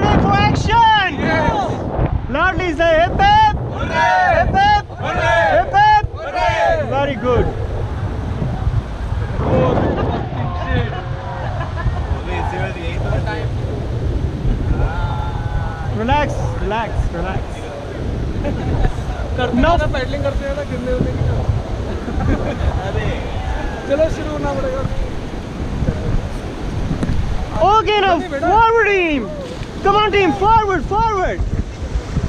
ready for action? Yes. Loudly say hip hip! Hooray! Hip hip! Hooray! Hip hip! Hooray! Very good. Relax, relax, relax. No paddling करते हैं ना गिरने होने की चलो शुरू होना पड़ेगा Okay now, forward team. Come on team, forward, forward.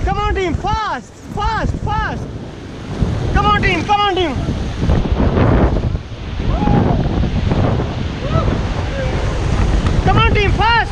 Come on team, fast, fast, fast. Come on team, come on team. Come on team, fast.